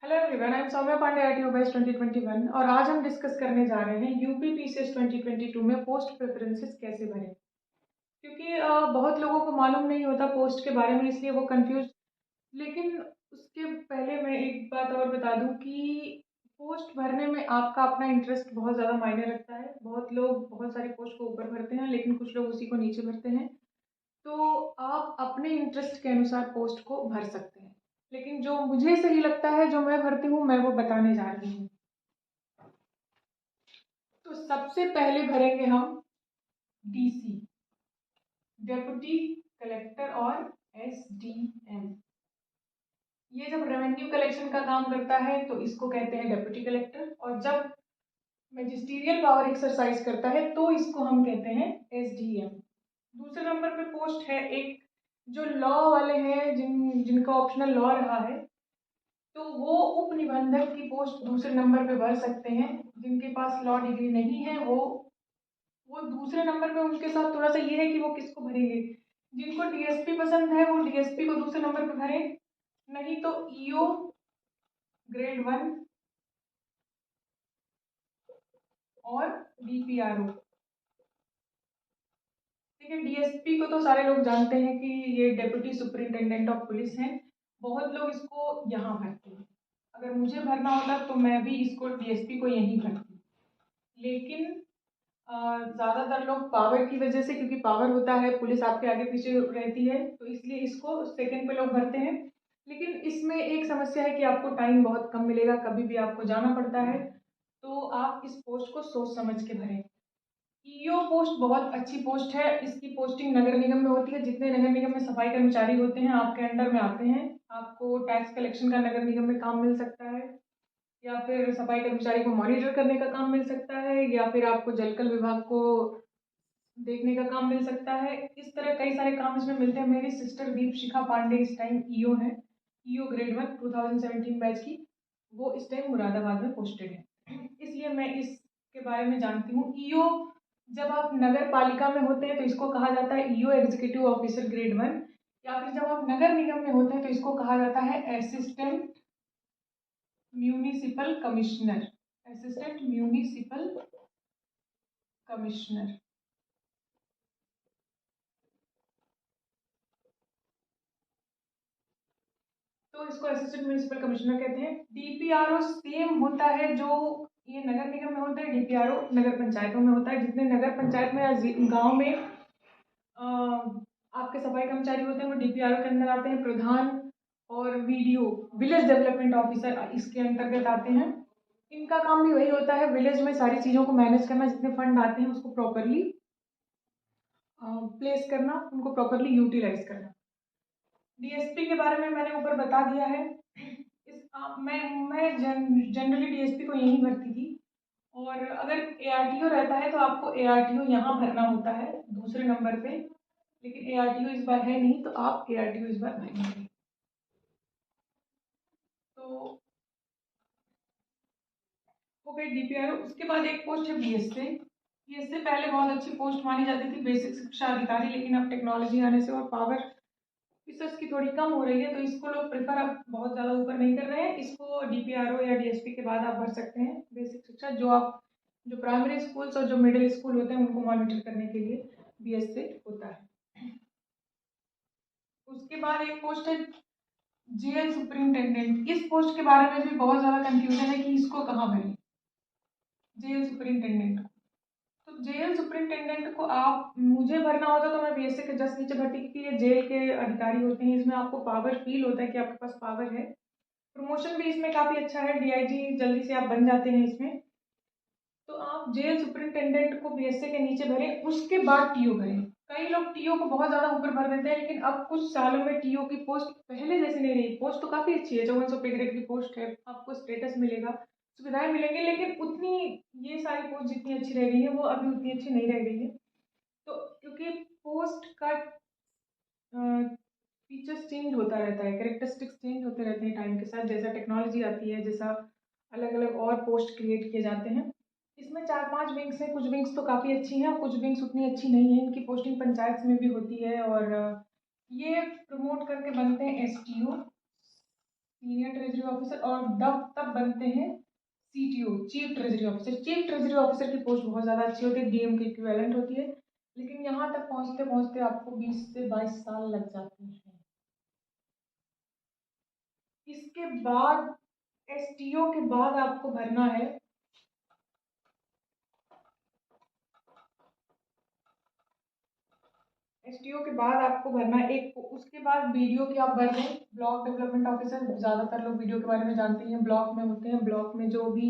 Hello everyone, I am Saumya Pandey RTO batch 2021 और आज हम डिस्कस करने जा रहे हैं यूपी पीसीएस 2022 में पोस्ट प्रेफरेंसेस कैसे भरें। क्योंकि बहुत लोगों को मालूम नहीं होता पोस्ट के बारे में, इसलिए वो कंफ्यूज। लेकिन उसके पहले मैं एक बात और बता दूं कि पोस्ट भरने में आपका अपना इंटरेस्ट बहुत ज़्यादा मायने रखता है। बहुत लोग बहुत सारी पोस्ट को ऊपर भरते हैं, लेकिन कुछ लोग उसी को नीचे भरते हैं। तो आप अपने इंटरेस्ट के अनुसार पोस्ट को भर सकते हैं, लेकिन जो मुझे सही लगता है, जो मैं भरती हूँ, मैं वो बताने जा रही हूँ। तो सबसे पहले भरेंगे हम डीसी, डेप्यूटी कलेक्टर और एसडीएम। ये जब रेवेन्यू कलेक्शन का काम करता है तो इसको कहते हैं डेप्यूटी कलेक्टर, और जब मैजिस्टीरियल पावर एक्सरसाइज करता है तो इसको हम कहते हैं एसडीएम। दूसरे नंबर पे पोस्ट है एक जो लॉ वाले हैं, जिनका ऑप्शनल लॉ रहा है, तो वो उप निबंधक की पोस्ट दूसरे नंबर पे भर सकते हैं। जिनके पास लॉ डिग्री नहीं है वो दूसरे नंबर पे, उनके साथ थोड़ा सा ये है कि वो किसको भरेंगे। जिनको डीएसपी पसंद है वो डीएसपी को दूसरे नंबर पे भरें, नहीं तो ईओ ग्रेड 1 और डीपीआरओ। ठीक है, डीएसपी को तो सारे लोग जानते हैं कि ये डेप्यूटी सुपरिंटेंडेंट ऑफ पुलिस हैं। बहुत लोग इसको यहाँ भरते हैं। अगर मुझे भरना होता तो मैं भी इसको डीएसपी को यहीं भरती, लेकिन ज़्यादातर लोग पावर की वजह से, क्योंकि पावर होता है, पुलिस आपके आगे पीछे रहती है, तो इसलिए इसको सेकंड पे लोग भरते हैं। लेकिन इसमें एक समस्या है कि आपको टाइम बहुत कम मिलेगा, कभी भी आपको जाना पड़ता है, तो आप इस पोस्ट को सोच समझ के भरें। ईओ पोस्ट बहुत अच्छी पोस्ट है। इसकी पोस्टिंग नगर निगम में होती है। जितने नगर निगम में सफाई कर्मचारी होते हैं आपके अंडर में आते हैं। आपको टैक्स कलेक्शन का नगर निगम में काम मिल सकता है, या फिर सफाई कर्मचारी को मॉनिटर करने का काम मिल सकता है, या फिर आपको जलकल विभाग को देखने का काम मिल सकता है। इस तरह कई सारे काम इसमें मिलते हैं। मेरी सिस्टर दीपशिखा पांडे इस टाइम ईओ है, ईओ ग्रेड 1 2017 बैच की। वो इस टाइम मुरादाबाद में पोस्टेड है, इसलिए मैं इसके बारे में जानती हूँ। ईओ जब आप नगर पालिका में होते हैं तो इसको कहा जाता है ईओ एग्जीक्यूटिव ऑफिसर ग्रेड 1, या फिर जब आप नगर निगम में होते हैं तो इसको कहा जाता है assistant municipal commissioner. Assistant municipal commissioner. तो इसको असिस्टेंट म्यूनिसिपल कमिश्नर कहते हैं। डीपीआरओ सेम होता है जो ये नगर निगम में होता है, डीपीआरओ नगर पंचायतों में होता है। जितने नगर पंचायत में या गांव में आपके सफाई कर्मचारी होते हैं वो डीपीआरओ के अंदर आते हैं। प्रधान और वीडीओ, विलेज डेवलपमेंट ऑफिसर, इसके अंतर्गत आते हैं। इनका काम भी वही होता है, विलेज में सारी चीज़ों को मैनेज करना, जितने फंड आते हैं उसको प्रॉपरली प्लेस करना, उनको प्रॉपरली यूटिलाइज करना। डीएसपी के बारे में मैंने ऊपर बता दिया है। मैं जनरली डीएसपी को यहीं भरती थी, और अगर एआरटीओ रहता है तो आपको एआरटीओ यहाँ भरना होता है दूसरे नंबर पे, लेकिन एआरटीओ इस बार है नहीं, तो आप एआरटीओ इस बार भरेंगे। तो हो गई डीपीआरओ। उसके बाद एक पोस्ट है बीएसए। बीएसए पहले बहुत अच्छी पोस्ट मानी जाती थी, बेसिक शिक्षा अधिकारी, लेकिन अब टेक्नोलॉजी आने से और पावर रिसर्च की थोड़ी कम हो रही है, तो इसको लोग प्रेफर अब बहुत ज़्यादा ऊपर नहीं कर रहे हैं। इसको डीपीआरओ या डीएसपी के बाद आप भर सकते हैं। बेसिक शिक्षा जो प्राइमरी स्कूल्स और जो मिडिल स्कूल होते हैं उनको मॉनिटर करने के लिए बीएसए होता है। उसके बाद एक पोस्ट है जेएल सुपरिंटेंडेंट। इस पोस्ट के बारे में भी बहुत ज़्यादा कंफ्यूजन है कि इसको कहाँ भरें। जेएल सुपरिंटेंडेंट, तो जेल सुपरिंटेंडेंट को आप, मुझे भरना होता तो मैं बीएसए के जस्ट नीचे भरती, क्योंकि ये जेल के अधिकारी होते हैं। इसमें आपको पावर फील होता है कि आपके पास पावर है। प्रमोशन भी इसमें काफ़ी अच्छा है, डीआईजी जल्दी से आप बन जाते हैं इसमें। तो आप जेल सुपरिंटेंडेंट को बीएसए के नीचे भरें, उसके बाद टीओ भरें। कई लोग टीओ को बहुत ज़्यादा ऊपर भर देते हैं, लेकिन अब कुछ सालों में टीओ की पोस्ट पहले जैसी नहीं रही। पोस्ट तो काफ़ी अच्छी है, 5400 पे ग्रेड की पोस्ट है, आपको स्टेटस मिलेगा, सुविधाएं मिलेंगी, लेकिन उतनी ये सारी पोस्ट जितनी अच्छी रह गई है वो अभी उतनी अच्छी नहीं रह गई है। तो क्योंकि पोस्ट का फीचर्स चेंज होता रहता है, कैरेक्टरिस्टिक्स चेंज होते रहते हैं टाइम के साथ, जैसा टेक्नोलॉजी आती है, जैसा अलग अलग और पोस्ट क्रिएट किए जाते हैं। इसमें 4-5 विंग्स हैं। कुछ विंग्स तो काफ़ी अच्छी हैं और कुछ विंग्स उतनी अच्छी नहीं है। इनकी पोस्टिंग पंचायत में भी होती है, और ये प्रमोट करके बनते हैं एसटीओ। सीनियर ट्रेजरी ऑफिसर, और तब बनते हैं CTO, chief treasury officer. Chief treasury officer की पोस्ट बहुत ज़्यादा अच्छी होती है, DM के इक्विवेलेंट होती है, लेकिन यहाँ तक पहुँचते पहुँचते आपको 20 से 22 साल लग जाते हैं। इसके बाद STO के बाद आपको भरना है STO के बाद आपको भरना है एक, उसके बाद BDO की आप भर दें, ब्लॉक डेवलपमेंट ऑफिसर। ज़्यादातर लोग BDO के बारे में जानते हैं, ब्लॉक में होते हैं, ब्लॉक में जो भी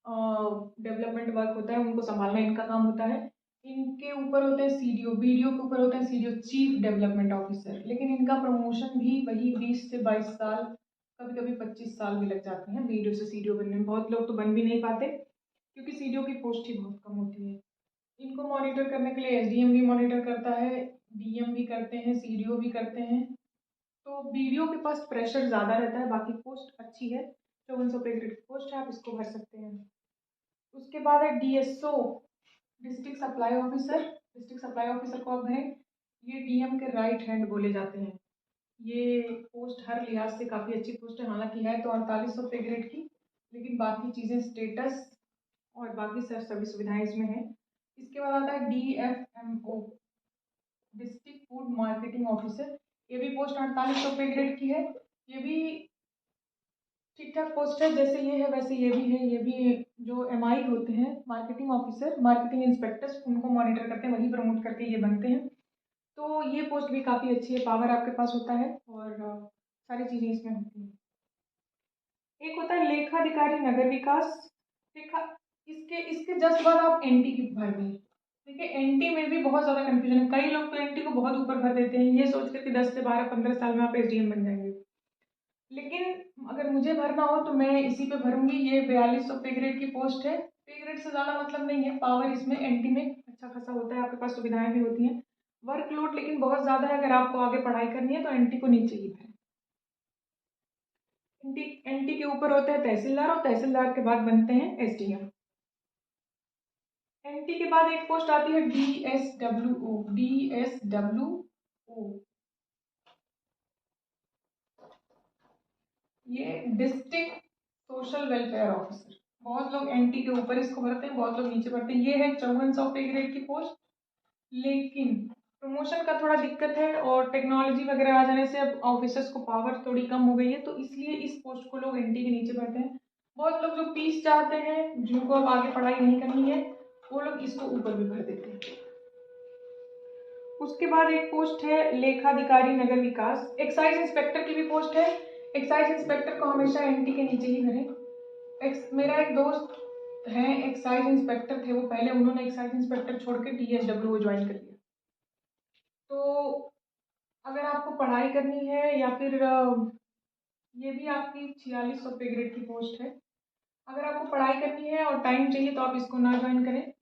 डेवलपमेंट वर्क होता है उनको संभालना इनका काम होता है। इनके ऊपर होते हैं CDO, BDO के ऊपर होते हैं CDO, चीफ डेवलपमेंट ऑफिसर, लेकिन इनका प्रमोशन भी वही 20 से 22 साल, कभी कभी 25 साल भी लग जाते हैं BDO से CDO बनने में। बहुत लोग तो बन भी नहीं पाते क्योंकि CDO की पोस्ट ही बहुत कम होती है। इनको मॉनिटर करने के लिए SDM भी मॉनिटर करता है, DM भी करते हैं, CDO भी करते हैं। तो BDO के पास प्रेशर ज़्यादा रहता है, बाकी पोस्ट अच्छी है, 5400 पे ग्रेड की पोस्ट है, आप इसको भर सकते हैं। उसके बाद है DSO, district supply officer. District supply officer को आप भरें, ये DM के राइट हैंड बोले जाते हैं। ये पोस्ट हर लिहाज से काफ़ी अच्छी पोस्ट है, हालांकि है तो 4800 पे ग्रेड की, लेकिन बाकी चीज़ें स्टेटस और बाकी सभी सुविधाएं इसमें हैं। इसके बाद आता है DFMO, district food marketing officer. ये भी पोस्ट 4800 पे ग्रेड की है। ये भी ठीक ठाक पोस्ट है, जैसे ये है वैसे ये भी है। ये भी जो MI होते हैं, मार्केटिंग ऑफिसर, मार्केटिंग इंस्पेक्टर्स, उनको मॉनिटर करते हैं, वही प्रमोट करके ये बनते हैं। तो ये पोस्ट भी काफ़ी अच्छी है, पावर आपके पास होता है और सारी चीज़ें इसमें होती हैं। एक होता है लेखाधिकारी नगर विकास। लेखा, इसके इसके जस्ट बाद आप NT की भर दें। देखिए NT में भी बहुत ज़्यादा कंफ्यूजन है, कई लोग तो NT को बहुत ऊपर भर देते हैं, ये सोच कर कि 10 से 12-15 साल में आप SDM बन जाएंगे। लेकिन अगर मुझे भरना हो तो मैं इसी पे भरूंगी। ये 4200 पे ग्रेड की पोस्ट है। पे ग्रेड से ज़्यादा मतलब नहीं है, पावर इसमें NT में अच्छा खासा होता है, आपके पास सुविधाएं भी होती हैं। वर्कलोड लेकिन बहुत ज़्यादा है, अगर आपको आगे पढ़ाई करनी है तो NT को नीचे ही भरें। NT के ऊपर होते हैं तहसीलदार, और तहसीलदार के बाद बनते हैं SDM। NT के बाद एक पोस्ट आती है DSWO। DSWO ये डिस्ट्रिक्ट सोशल वेलफेयर ऑफिसर। बहुत लोग NT के ऊपर इसको भरते हैं, बहुत लोग नीचे भरते हैं। ये है 5400 पे ग्रेड की पोस्ट, लेकिन प्रमोशन का थोड़ा दिक्कत है और टेक्नोलॉजी वगैरह आ जाने से अब ऑफिसर्स को पावर थोड़ी कम हो गई है, तो इसलिए इस पोस्ट को लोग NT के नीचे भरते हैं। बहुत लोग जो पीस चाहते हैं, जिनको अब आगे पढ़ाई नहीं करनी है, वो लोग इसको ऊपर भी भर देते हैं। उसके बाद एक पोस्ट है लेखाधिकारी नगर विकास। एक्साइज इंस्पेक्टर की भी पोस्ट है। एक्साइज इंस्पेक्टर को हमेशा NT के नीचे ही भरें। मेरा एक दोस्त है, एक्साइज इंस्पेक्टर थे वो पहले, उन्होंने एक्साइज इंस्पेक्टर छोड़ के DSWO ज्वाइन कर लिया। तो अगर आपको पढ़ाई करनी है या फिर ये भी आपकी 4600 पे ग्रेड की पोस्ट है, अगर आपको पढ़ाई करनी है और टाइम चाहिए तो आप इसको ना ज्वाइन करें,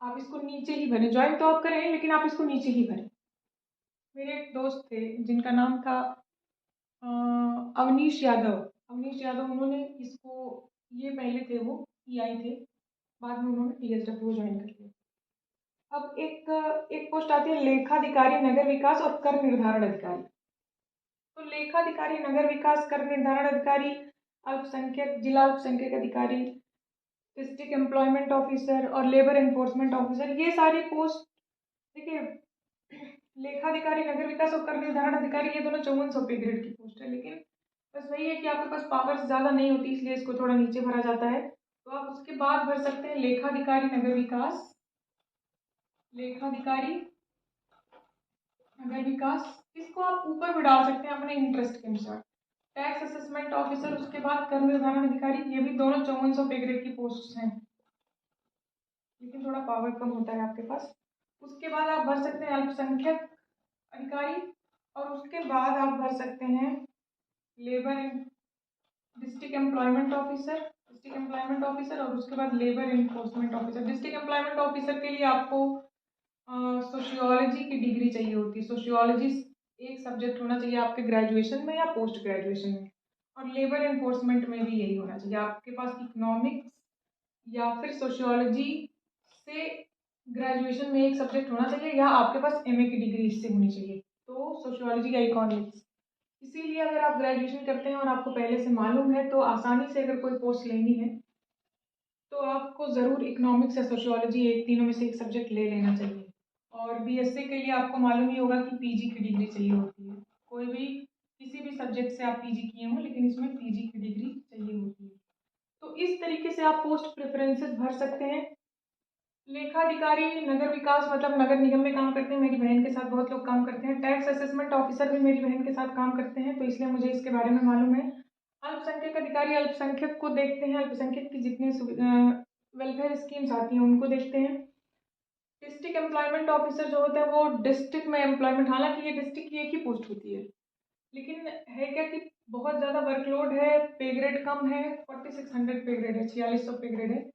आप इसको नीचे ही भरें। ज्वाइन तो आप करें लेकिन आप इसको नीचे ही भरें। मेरे एक दोस्त थे जिनका नाम था अवनीश यादव। अवनीश यादव, उन्होंने इसको, ये पहले थे वो EI थे, बाद में उन्होंने DSWO ज्वाइन कर लिया। अब एक पोस्ट आती है लेखाधिकारी नगर विकास और कर निर्धारण अधिकारी। तो लेखाधिकारी नगर विकास, कर निर्धारण अधिकारी, अल्पसंख्यक, जिला अल्पसंख्यक अधिकारी, डिस्ट्रिक्ट एम्प्लॉयमेंट ऑफिसर और लेबर एनफोर्समेंट ऑफिसर, ये सारी पोस्ट, देखिए लेखाधिकारी नगर विकास और कर निर्धारण अधिकारी ये दोनों 5400 पे ग्रेड की पोस्ट है, लेकिन बस वही है कि आपके पास पावर्स ज़्यादा नहीं होती, इसलिए इसको थोड़ा नीचे भरा जाता है। तो आप उसके बाद भर सकते हैं लेखाधिकारी नगर विकास, लेखाधिकारी नगर विकास, इसको आप ऊपर भी डाल सकते हैं अपने इंटरेस्ट के अनुसार। टैक्स असेसमेंट ऑफिसर, उसके बाद कर निर्धारण अधिकारी, ये भी दोनों 5400 पे ग्रेड की पोस्ट हैं, लेकिन थोड़ा पावर कम होता है आपके पास। उसके बाद आप भर सकते हैं अल्पसंख्यक अधिकारी, और उसके बाद आप भर सकते हैं लेबर डिस्ट्रिक्ट एम्प्लॉयमेंट ऑफिसर, और उसके बाद labour enforcement officer. District employment officer के लिए आपको सोशियोलॉजी की डिग्री चाहिए होती है। सोशियोलॉजी एक सब्जेक्ट होना चाहिए आपके ग्रेजुएशन में या पोस्ट ग्रेजुएशन में, और लेबर एनफोर्समेंट में भी यही होना चाहिए, आपके पास इकोनॉमिक्स या फिर सोशियोलॉजी से ग्रेजुएशन में एक सब्जेक्ट होना चाहिए, या आपके पास MA की डिग्री इससे होनी चाहिए। तो सोशियोलॉजी या इकोनॉमिक्स, इसीलिए अगर आप ग्रेजुएशन करते हैं और आपको पहले से मालूम है तो आसानी से अगर कोई पोस्ट लेनी है तो आपको ज़रूर इकोनॉमिक्स या सोशियोलॉजी एक तीनों में से एक सब्जेक्ट ले लेना चाहिए। और बीएससी के लिए आपको मालूम ही होगा कि पीजी की डिग्री चाहिए होती है। कोई भी किसी भी सब्जेक्ट से आप पीजी किए हों लेकिन इसमें पीजी की डिग्री चाहिए होती है। तो इस तरीके से आप पोस्ट प्रेफरेंसेस भर सकते हैं। लेखाधिकारी नगर विकास मतलब नगर निगम में काम करते हैं, मेरी बहन के साथ बहुत लोग काम करते हैं। टैक्स असेसमेंट ऑफिसर भी मेरी बहन के साथ काम करते हैं, तो इसलिए मुझे इसके बारे में मालूम है। अल्पसंख्यक अधिकारी अल्पसंख्यक को देखते हैं, अल्पसंख्यक की जितनी वेलफेयर स्कीम्स आती हैं उनको देखते हैं। डिस्ट्रिक्ट एम्प्लॉयमेंट ऑफिसर जो होता है वो डिस्ट्रिक्ट में एम्प्लॉयमेंट, हालांकि ये डिस्ट्रिक्ट की एक ही पोस्ट होती है, लेकिन है क्या कि बहुत ज़्यादा वर्कलोड है, पे ग्रेड कम है, 4600 पे ग्रेड है, 4600 पे ग्रेड है,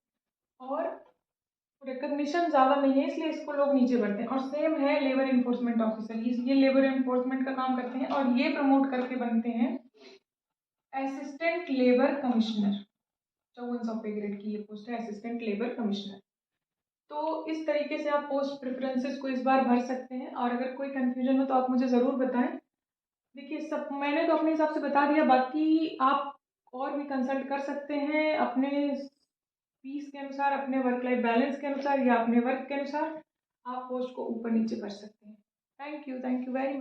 और रिकग्निशन ज़्यादा नहीं है, इसलिए इसको लोग नीचे बढ़ते हैं। और सेम है लेबर इन्फोर्समेंट ऑफिसर, ये लेबर इन्फोर्समेंट का काम करते हैं और ये प्रमोट करके बनते हैं असिस्टेंट लेबर कमिश्नर। 5400 पे ग्रेड की ये पोस्ट है, असिस्टेंट लेबर कमिश्नर। तो इस तरीके से आप पोस्ट प्रेफरेंसेस को इस बार भर सकते हैं, और अगर कोई कंफ्यूजन हो तो आप मुझे ज़रूर बताएं। देखिए, सब मैंने तो अपने हिसाब से बता दिया, बाकी आप और भी कंसल्ट कर सकते हैं अपने फीस के अनुसार, अपने वर्क लाइफ बैलेंस के अनुसार या अपने वर्क के अनुसार आप पोस्ट को ऊपर नीचे कर सकते हैं। Thank you very much.